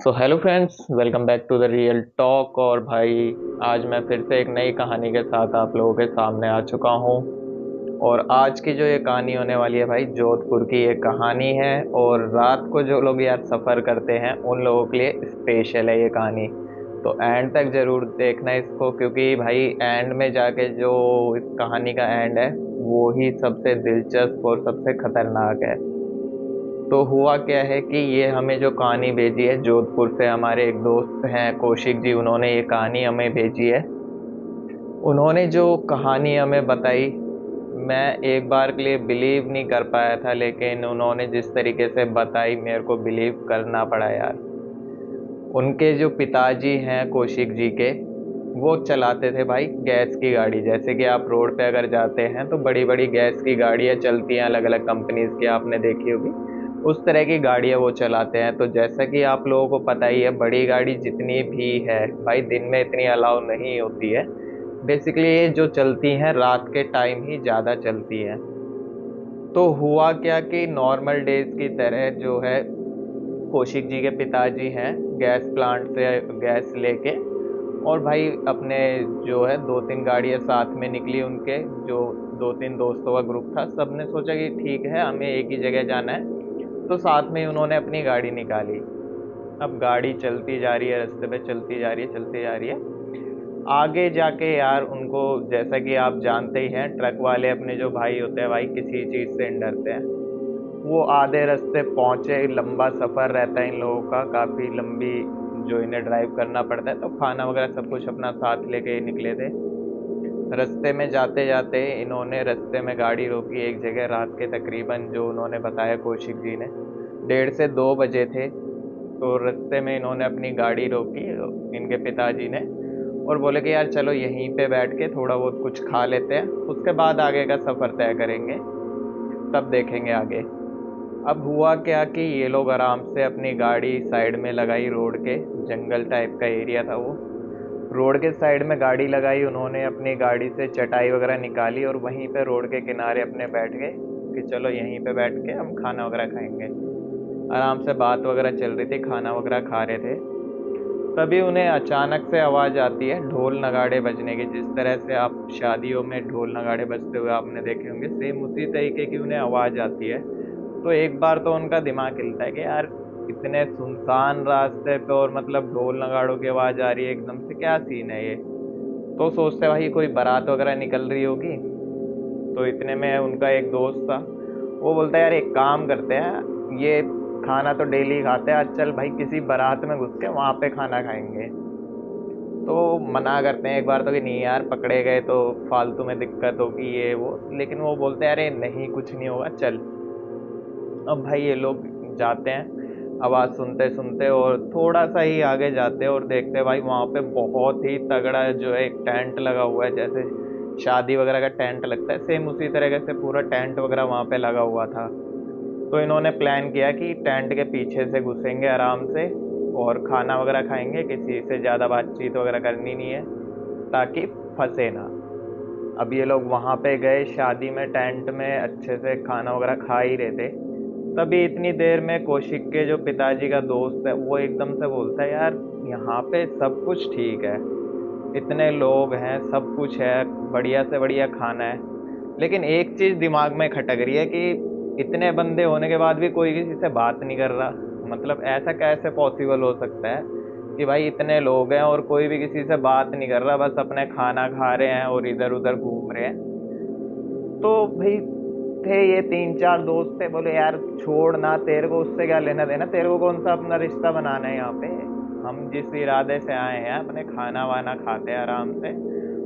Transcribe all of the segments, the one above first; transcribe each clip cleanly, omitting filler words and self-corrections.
So hello friends, welcome back to the real talk. और भाई, आज मैं फिर से एक नई कहानी के साथ आप लोगों के सामने आ चुका हूँ। और आज की जो ये कहानी होने वाली है भाई, जोधपुर की ये कहानी है। और रात को जो लोग यार सफ़र करते हैं उन लोगों के लिए स्पेशल है ये कहानी। तो एंड तक ज़रूर देखना इसको, क्योंकि भाई एंड में जाके जो इस कहानी का एंड है वो ही सबसे दिलचस्प और सबसे खतरनाक है। तो हुआ क्या है कि ये हमें जो कहानी भेजी है जोधपुर से, हमारे एक दोस्त हैं कौशिक जी, उन्होंने ये कहानी हमें भेजी है। उन्होंने जो कहानी हमें बताई, मैं एक बार के लिए बिलीव नहीं कर पाया था, लेकिन उन्होंने जिस तरीके से बताई मेरे को बिलीव करना पड़ा यार। उनके जो पिताजी हैं कौशिक जी के, वो चलाते थे भाई गैस की गाड़ी। जैसे कि आप रोड पे अगर जाते हैं तो बड़ी बड़ी गैस की गाड़ियाँ चलती हैं, अलग अलग कंपनीज की, आपने देखी होगी। उस तरह की गाड़ियाँ वो चलाते हैं। तो जैसा कि आप लोगों को पता ही है, बड़ी गाड़ी जितनी भी है भाई दिन में इतनी अलाउ नहीं होती है। बेसिकली ये जो चलती हैं रात के टाइम ही ज़्यादा चलती हैं। तो हुआ क्या कि नॉर्मल डेज की तरह जो है, कौशिक जी के पिताजी हैं गैस प्लांट से गैस लेके, और भाई अपने जो है दो तीन गाड़ियाँ साथ में निकली उनके। जो दो तीन दोस्तों का ग्रुप था, सबने सोचा कि ठीक है हमें एक ही जगह जाना है, तो साथ में ही उन्होंने अपनी गाड़ी निकाली। अब गाड़ी चलती जा रही है, रास्ते पे चलती जा रही है, चलती जा रही है। आगे जाके यार उनको, जैसा कि आप जानते ही हैं, ट्रक वाले अपने जो भाई होते हैं भाई किसी चीज़ से नहीं डरते हैं। वो आधे रास्ते पहुंचे, लंबा सफ़र रहता है इन लोगों का, काफ़ी लंबी जो इन्हें ड्राइव करना पड़ता है, तो खाना वगैरह सब कुछ अपना साथ लेके निकले थे। रास्ते में जाते जाते इन्होंने रास्ते में गाड़ी रोकी एक जगह, रात के तकरीबन जो उन्होंने बताया कौशिक जी ने 1:30 से 2 बजे थे। तो रास्ते में इन्होंने अपनी गाड़ी रोकी, इनके पिताजी ने, और बोले कि यार चलो यहीं पे बैठ के थोड़ा बहुत कुछ खा लेते हैं, उसके बाद आगे का सफ़र तय करेंगे, तब देखेंगे आगे। अब हुआ क्या कि ये लोग आराम से अपनी गाड़ी साइड में लगाई, रोड के, जंगल टाइप का एरिया था वो। रोड के साइड में गाड़ी लगाई उन्होंने, अपनी गाड़ी से चटाई वगैरह निकाली और वहीं पे रोड के किनारे अपने बैठ गए कि चलो यहीं पे बैठ के हम खाना वगैरह खाएंगे। आराम से बात वगैरह चल रही थी, खाना वगैरह खा रहे थे। तभी उन्हें अचानक से आवाज़ आती है ढोल नगाड़े बजने की। जिस तरह से आप शादियों में ढोल नगाड़े बजते हुए आपने देखे होंगे, सेम उसी तरीके की उन्हें आवाज़ आती है। तो एक बार तो उनका दिमाग हिलता है कि यार इतने सुनसान रास्ते पे और मतलब ढोल नगाड़ों की आवाज़ आ रही है एकदम से, क्या सीन है ये। तो सोचते भाई कोई बारात वगैरह निकल रही होगी। तो इतने में उनका एक दोस्त था, वो बोलता है यार एक काम करते हैं, ये खाना तो डेली खाते हैं, आज चल भाई किसी बारात में घुस के वहाँ पे खाना खाएंगे। तो मना करते हैं एक बार तो कि नहीं यार, पकड़े गए तो फालतू में दिक्कत होगी ये वो। लेकिन वो बोलते हैं अरे नहीं कुछ नहीं होगा, चल। अब भाई ये लोग जाते हैं आवाज़ सुनते सुनते, और थोड़ा सा ही आगे जाते हैं और देखते हैं भाई वहाँ पे बहुत ही तगड़ा जो है एक टेंट लगा हुआ है, जैसे शादी वगैरह का टेंट लगता है, सेम उसी तरीके से पूरा टेंट वगैरह वहाँ पे लगा हुआ था। तो इन्होंने प्लान किया कि टेंट के पीछे से घुसेंगे आराम से और खाना वगैरह खाएंगे, किसी से ज़्यादा बातचीत वगैरह करनी नहीं है ताकि फंसे ना। अब ये लोग वहाँ पे गए शादी में, टेंट में अच्छे से खाना वगैरह खा ही रहे थे। तभी इतनी देर में कौशिक के जो पिताजी का दोस्त है वो एकदम से बोलता है यार यहाँ पे सब कुछ ठीक है, इतने लोग हैं, सब कुछ है, बढ़िया से बढ़िया खाना है, लेकिन एक चीज़ दिमाग में खटक रही है कि इतने बंदे होने के बाद भी कोई किसी से बात नहीं कर रहा। मतलब ऐसा कैसे पॉसिबल हो सकता है कि भाई इतने लोग हैं और कोई भी किसी से बात नहीं कर रहा, बस अपने खाना खा रहे हैं और इधर उधर घूम रहे हैं। तो भाई थे ये तीन चार दोस्त थे, बोले यार छोड़ ना, तेरे को उससे क्या लेना देना, तेरे को कौन सा अपना रिश्ता बनाना है यहाँ पे। हम जिस इरादे से आए हैं अपने खाना वाना खाते हैं आराम से,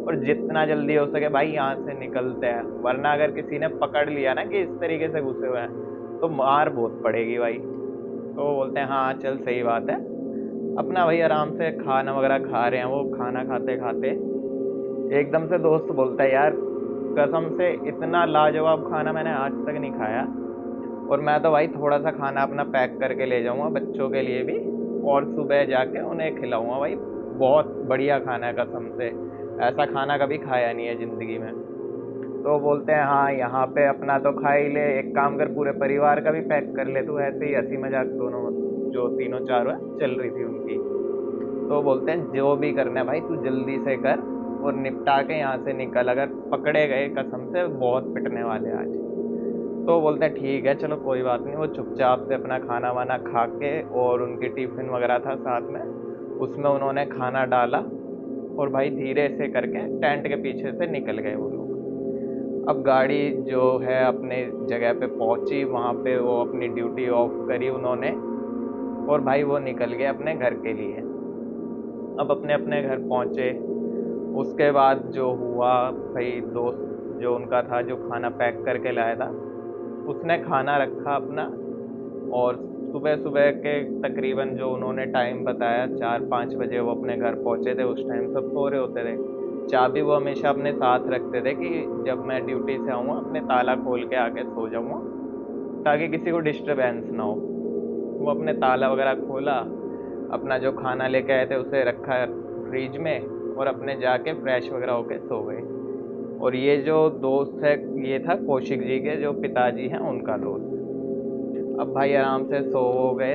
और जितना जल्दी हो सके भाई यहाँ से निकलते हैं, वरना अगर किसी ने पकड़ लिया ना कि इस तरीके से घुसे हुए हैं तो मार बहुत पड़ेगी भाई। तो वो बोलते हैं हाँ चल सही बात है। अपना भाई आराम से खाना वगैरह खा रहे हैं, वो खाना खाते खाते एकदम से दोस्त बोलता है यार कसम से इतना लाजवाब खाना मैंने आज तक नहीं खाया, और मैं तो भाई थोड़ा सा खाना अपना पैक करके ले जाऊंगा बच्चों के लिए भी, और सुबह जाके उन्हें खिलाऊंगा भाई, बहुत बढ़िया खाना है कसम से, ऐसा खाना कभी खाया नहीं है ज़िंदगी में। तो बोलते हैं हाँ यहाँ पे अपना तो खा ही ले, एक काम कर पूरे परिवार का भी पैक कर ले, तू ऐसे ही हंसी मजाक दोनों में। जो तीनों चारों चल रही थी उनकी। तो बोलते हैं जो भी करना है भाई तू जल्दी से कर और निपटा के यहाँ से निकल, अगर पकड़े गए कसम से बहुत पिटने वाले आज। तो बोलते हैं ठीक है चलो कोई बात नहीं। वो चुपचाप से अपना खाना वाना खा के, और उनकी टिफिन वगैरह था साथ में, उसमें उन्होंने खाना डाला और भाई धीरे से करके टेंट के पीछे से निकल गए वो लोग। अब गाड़ी जो है अपने जगह पे पहुंची, वहाँ पे वो अपनी ड्यूटी ऑफ करी उन्होंने, और भाई वो निकल गए अपने घर के लिए। अब अपने अपने घर पहुंचे। उसके बाद जो हुआ भाई, दोस्त जो उनका था जो खाना पैक करके लाया था, उसने खाना रखा अपना, और सुबह सुबह के तकरीबन जो उन्होंने टाइम बताया 4-5 बजे वो अपने घर पहुंचे थे। उस टाइम सब सो रहे होते थे। चाबी वो हमेशा अपने साथ रखते थे कि जब मैं ड्यूटी से आऊँगा अपने ताला खोल के आके सो जाऊँगा, ताकि किसी को डिस्टरबेंस ना हो। वो अपने ताला वगैरह खोला, अपना जो खाना लेके आए थे उसे रखा फ्रिज में, और अपने जाके फ्रेश वगैरह होके सो गए। और ये जो दोस्त है, ये था कौशिक जी के जो पिताजी हैं उनका दोस्त। अब भाई आराम से सो हो गए।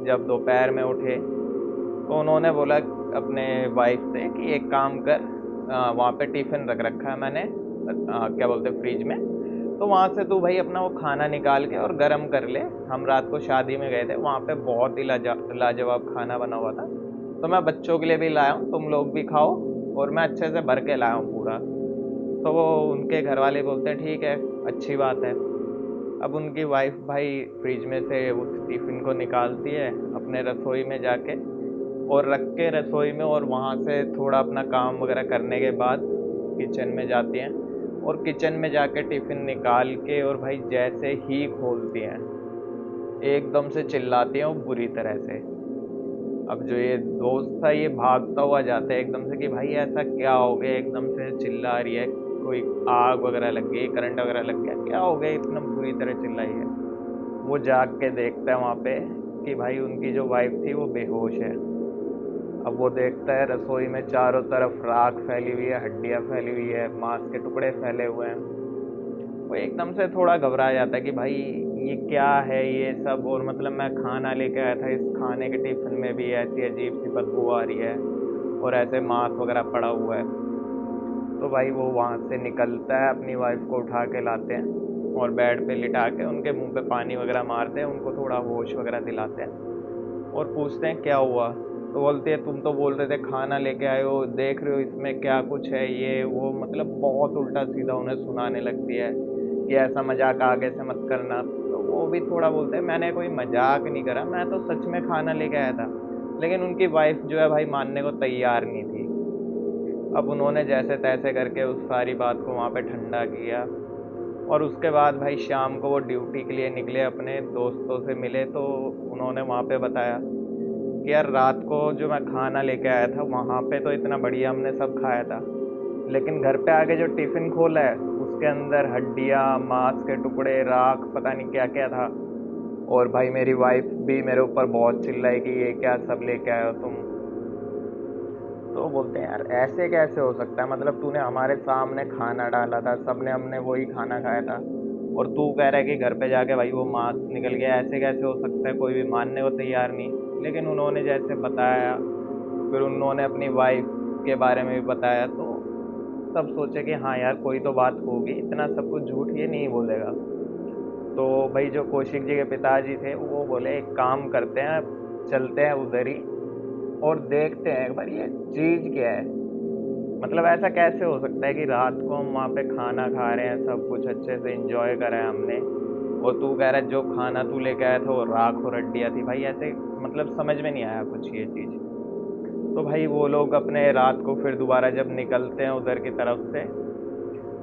जब दोपहर में उठे तो उन्होंने बोला अपने वाइफ से कि एक काम कर, वहाँ पे टिफ़िन रख रखा है मैंने, क्या बोलते फ्रिज में, तो वहाँ से तू भाई अपना वो खाना निकाल के और गरम कर ले। हम रात को शादी में गए थे, वहाँ पे बहुत ही लाजवाब खाना बना हुआ था, तो मैं बच्चों के लिए भी लाया हूँ, तुम लोग भी खाओ, और मैं अच्छे से भर के लाया हूँ पूरा। तो वो उनके घर वाले बोलते हैं ठीक है, अच्छी बात है। अब उनकी वाइफ भाई फ्रिज में से उस टिफ़िन को निकालती है अपने रसोई में जाके, और रख के रसोई में, और वहाँ से थोड़ा अपना काम वगैरह करने के बाद किचन में जाती हैं, और किचन में जाके टिफ़िन निकाल के और भाई जैसे ही खोलती हैं एकदम से चिल्लाती हैं वो बुरी तरह से। अब जो ये दोस्त था ये भागता हुआ जाता है एकदम से कि भाई ऐसा क्या हो गया, एकदम से चिल्ला रही है, कोई आग वगैरह लग गई, करंट वगैरह लग गया, क्या हो गया इतना बुरी तरह चिल्लाई है। वो जाग के देखता है वहाँ पे कि भाई उनकी जो वाइफ थी वो बेहोश है। अब वो देखता है रसोई में चारों तरफ राख फैली हुई है, हड्डियाँ फैली हुई है, मांस के टुकड़े फैले हुए हैं। वो एकदम से थोड़ा घबरा जाता है कि भाई ये क्या है ये सब, और मतलब मैं खाना लेके आया था, इस खाने के टिफिन में भी ऐसी अजीब सी बदबू आ रही है, और ऐसे मांस वगैरह पड़ा हुआ है। तो भाई वो वहाँ से निकलता है, अपनी वाइफ को उठा के लाते हैं और बेड पे लिटा के उनके मुंह पे पानी वगैरह मारते हैं, उनको थोड़ा होश वगैरह दिलाते हैं, और पूछते हैं क्या हुआ। तो बोलते हैं तुम तो बोल रहे थे खाना लेके आए हो, देख रहे हो इसमें क्या कुछ है, ये वो, मतलब बहुत उल्टा सीधा उन्हें सुनाने लगती है कि ऐसा मजाक आगे से मत करना। तो वो भी थोड़ा बोलते हैं मैंने कोई मजाक नहीं करा, मैं तो सच में खाना लेके आया था। लेकिन उनकी वाइफ जो है भाई मानने को तैयार नहीं थी। अब उन्होंने जैसे तैसे करके उस सारी बात को वहाँ पे ठंडा किया, और उसके बाद भाई शाम को वो ड्यूटी के लिए निकले, अपने दोस्तों से मिले, तो उन्होंने वहाँ पे बताया कि यार रात को जो मैं खाना लेके आया था वहाँ पे तो इतना बढ़िया हमने सब खाया था, लेकिन घर पे आके जो टिफ़िन खोला है उसके अंदर हड्डियाँ, मांस के टुकड़े, राख, पता नहीं क्या क्या था। और भाई मेरी वाइफ भी मेरे ऊपर बहुत चिल्लाई कि ये क्या सब लेके आए हो तुम। तो बोलते हैं यार ऐसे कैसे हो सकता है, मतलब तूने हमारे सामने खाना डाला था, सबने हमने वही खाना खाया था, और तू कह रहा है कि घर पे जाके भाई वो मांस निकल गया, ऐसे कैसे हो सकता है, कोई भी मानने को तैयार नहीं। लेकिन उन्होंने जैसे बताया, फिर उन्होंने अपनी वाइफ के बारे में भी बताया, तो सब सोचे कि हाँ यार कोई तो बात होगी, इतना सब कुछ झूठ ये नहीं बोलेगा। तो भाई जो कौशिक जी के पिताजी थे वो बोले एक काम करते हैं, चलते हैं उधर ही और देखते हैं एक बार ये चीज़ क्या है। मतलब ऐसा कैसे हो सकता है कि रात को हम वहाँ पे खाना खा रहे हैं, सब कुछ अच्छे से एंजॉय करा है हमने, और तू कह रहा है जो खाना तू लेके आया था वो राख और हड्डियाँ थी। भाई ऐसे मतलब समझ में नहीं आया कुछ ये चीज़। तो भाई वो लोग अपने रात को फिर दोबारा जब निकलते हैं उधर की तरफ से,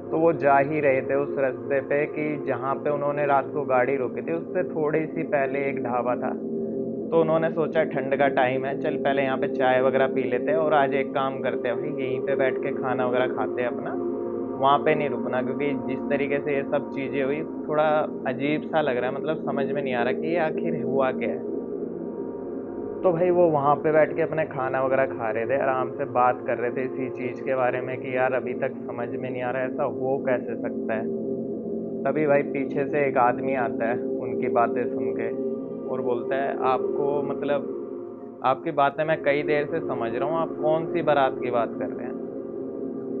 तो वो जा ही रहे थे उस रास्ते पे कि जहाँ पे उन्होंने रात को गाड़ी रोकी थी उससे थोड़ी सी पहले एक ढाबा था। तो उन्होंने सोचा ठंड का टाइम है, चल पहले यहाँ पे चाय वगैरह पी लेते हैं, और आज एक काम करते हैं भाई यहीं पे बैठ के खाना वगैरह खाते हैं अपना, वहाँ पे नहीं रुकना, क्योंकि जिस तरीके से ये सब चीज़ें हुई थोड़ा अजीब सा लग रहा है, मतलब समझ में नहीं आ रहा कि ये आखिर हुआ क्या है। तो भाई वो वहाँ पे बैठ के अपने खाना वगैरह खा रहे थे, आराम से बात कर रहे थे इसी चीज़ के बारे में कि यार अभी तक समझ में नहीं आ रहा ऐसा हो कैसे सकता है। तभी भाई पीछे से एक आदमी आता है उनकी बातें सुन के, और बोलता है आपको मतलब आपकी बातें मैं कई देर से समझ रहा हूँ, आप कौन सी बारात की बात कर रहे हैं।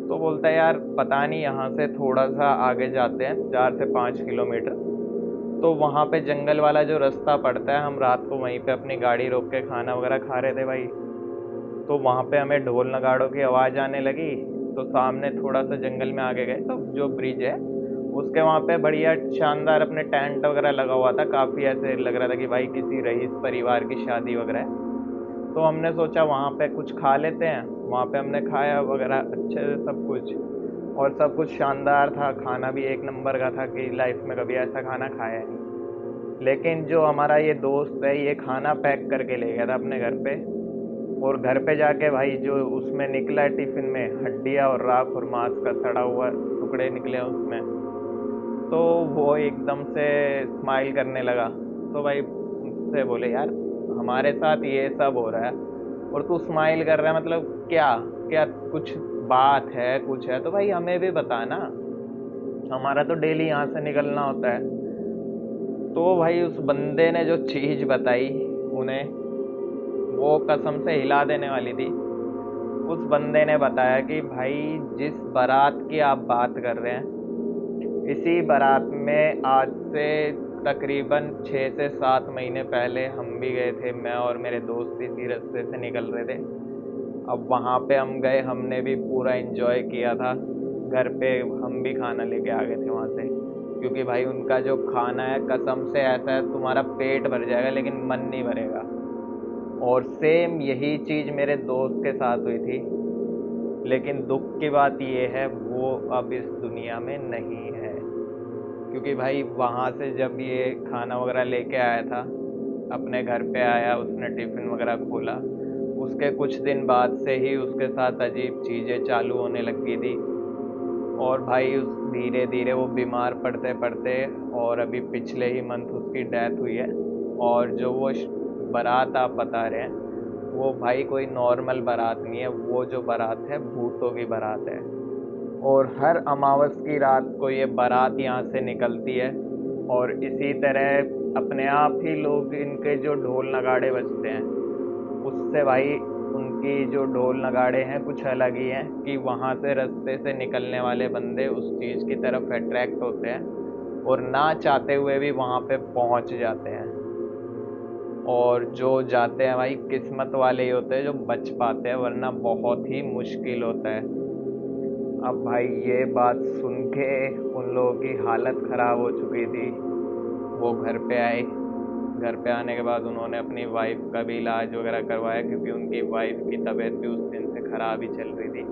तो बोलता है यार पता नहीं, यहाँ से थोड़ा सा आगे जाते हैं 4 से 5 किलोमीटर, तो वहाँ पे जंगल वाला जो रास्ता पड़ता है, हम रात को वहीं पे अपनी गाड़ी रोक के खाना वगैरह खा रहे थे भाई। तो वहाँ पे हमें ढोल नगाड़ों की आवाज़ आने लगी। तो सामने थोड़ा सा जंगल में आगे गए तो जो ब्रिज है उसके वहाँ पे बढ़िया शानदार अपने टेंट वगैरह लगा हुआ था, काफ़ी ऐसे लग रहा था कि भाई किसी रईस परिवार की शादी वगैरह है। तो हमने सोचा वहाँ पे कुछ खा लेते हैं। वहाँ पे हमने खाया वगैरह अच्छे से सब कुछ, और सब कुछ शानदार था, खाना भी एक नंबर का था कि लाइफ में कभी ऐसा खाना खाया नहीं। लेकिन जो हमारा ये दोस्त है ये खाना पैक करके ले गया था अपने घर पे, और घर पे जाके भाई जो उसमें निकला है टिफिन में, हड्डियाँ और राख और मांस का सड़ा हुआ टुकड़े निकले उसमें। तो वो एकदम से स्माइल करने लगा। तो भाई उससे बोले यार हमारे साथ ये सब हो रहा है और तू स्माइल कर रहा है, मतलब क्या क्या कुछ बात है, कुछ है तो भाई हमें भी बताना, हमारा तो डेली यहाँ से निकलना होता है। तो भाई उस बंदे ने जो चीज बताई उन्हें, वो कसम से हिला देने वाली थी। उस बंदे ने बताया कि भाई जिस बारात की आप बात कर रहे हैं, इसी बारात में आज से तकरीबन 6 से 7 महीने पहले हम भी गए थे, मैं और मेरे दोस्त इसी रास्ते से निकल रहे थे। अब वहाँ पे हम गए, हमने भी पूरा एंजॉय किया था। घर पे हम भी खाना लेके आ गए थे वहाँ से, क्योंकि भाई उनका जो खाना है कसम से ऐसा है तुम्हारा पेट भर जाएगा लेकिन मन नहीं भरेगा। और सेम यही चीज़ मेरे दोस्त के साथ हुई थी, लेकिन दुख की बात ये है वो अब इस दुनिया में नहीं है। क्योंकि भाई वहाँ से जब ये खाना वगैरह लेके आया था, अपने घर पे आया, उसने टिफ़िन वगैरह खोला, उसके कुछ दिन बाद से ही उसके साथ अजीब चीज़ें चालू होने लगी थी। और भाई उस धीरे धीरे वो बीमार पड़ते पड़ते, और अभी पिछले ही मंथ उसकी डेथ हुई है। और जो वो बारात आप बता रहे हैं वो भाई कोई नॉर्मल बारात नहीं है, वो जो बारात है भूतों की बारात है। और हर अमावस की रात को ये बारात यहाँ से निकलती है, और इसी तरह अपने आप ही लोग इनके जो ढोल नगाड़े बजते हैं उससे भाई, उनकी जो ढोल नगाड़े हैं कुछ अलग ही हैं कि वहाँ से रास्ते से निकलने वाले बंदे उस चीज़ की तरफ अट्रैक्ट होते हैं और ना चाहते हुए भी वहाँ पे पहुँच जाते हैं। और जो जाते हैं भाई किस्मत वाले ही होते हैं जो बच पाते हैं, वरना बहुत ही मुश्किल होता है। अब भाई ये बात सुन के उन लोगों की हालत ख़राब हो चुकी थी। वो घर पे आए, घर पे आने के बाद उन्होंने अपनी वाइफ का भी इलाज वगैरह करवाया, क्योंकि उनकी वाइफ की तबीयत भी उस दिन से ख़राब ही चल रही थी।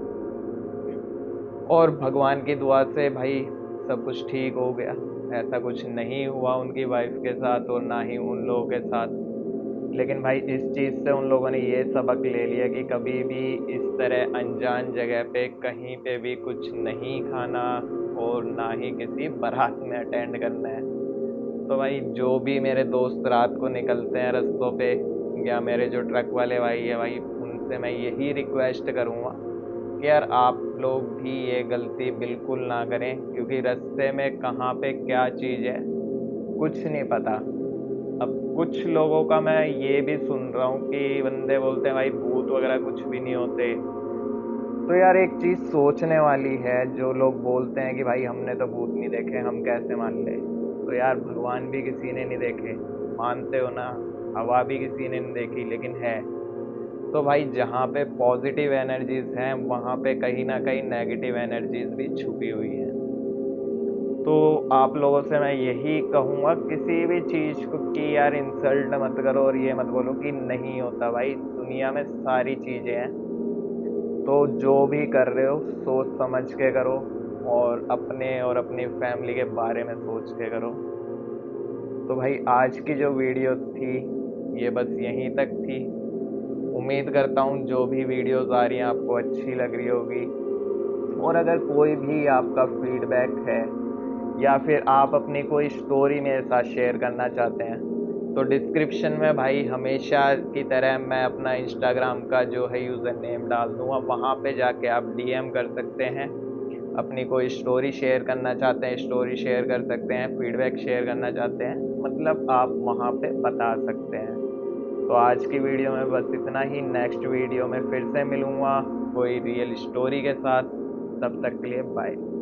और भगवान की दुआ से भाई सब कुछ ठीक हो गया। ऐसा कुछ नहीं हुआ उनकी वाइफ के साथ और ना ही उन लोगों के साथ। लेकिन भाई इस चीज़ से उन लोगों ने ये सबक ले लिया कि कभी भी इस तरह अनजान जगह पे कहीं पे भी कुछ नहीं खाना, और ना ही किसी बारात में अटेंड करना है। तो भाई जो भी मेरे दोस्त रात को निकलते हैं रास्तों पे, या मेरे जो ट्रक वाले भाई है भाई, उनसे मैं यही रिक्वेस्ट करूँगा कि यार आप लोग भी ये गलती बिल्कुल ना करें, क्योंकि रास्ते में कहाँ पे क्या चीज़ है कुछ नहीं पता। अब कुछ लोगों का मैं ये भी सुन रहा हूँ कि बंदे बोलते हैं भाई भूत वगैरह कुछ भी नहीं होते। तो यार एक चीज़ सोचने वाली है, जो लोग बोलते हैं कि भाई हमने तो भूत नहीं देखे, हम कैसे मान ले। तो यार भगवान भी किसी ने नहीं देखे, मानते हो ना। हवा भी किसी ने नहीं देखी लेकिन है। तो भाई जहाँ पे पॉजिटिव एनर्जीज हैं वहाँ पे कहीं ना कहीं नेगेटिव एनर्जीज भी छुपी हुई हैं। तो आप लोगों से मैं यही कहूँगा किसी भी चीज़ को कि यार इंसल्ट मत करो और ये मत बोलो कि नहीं होता। भाई दुनिया में सारी चीज़ें हैं, तो जो भी कर रहे हो सोच समझ के करो, और अपने और अपनी फैमिली के बारे में सोच के करो। तो भाई आज की जो वीडियो थी ये बस यहीं तक थी। उम्मीद करता हूँ जो भी वीडियोस आ रही हैं आपको अच्छी लग रही होगी। और अगर कोई भी आपका फीडबैक है, या फिर आप अपनी कोई स्टोरी मेरे साथ शेयर करना चाहते हैं, तो डिस्क्रिप्शन में भाई हमेशा की तरह मैं अपना इंस्टाग्राम का जो है यूज़र नेम डाल दूँगा, वहाँ पे जाके आप डीएम कर सकते हैं। अपनी कोई स्टोरी शेयर करना चाहते हैं स्टोरी शेयर कर सकते हैं, फीडबैक शेयर करना चाहते हैं, मतलब आप वहाँ पे बता सकते हैं। तो आज की वीडियो में बस इतना ही। नेक्स्ट वीडियो में फिर से मिलूंगा कोई रियल स्टोरी के साथ। तब तक के लिए बाय।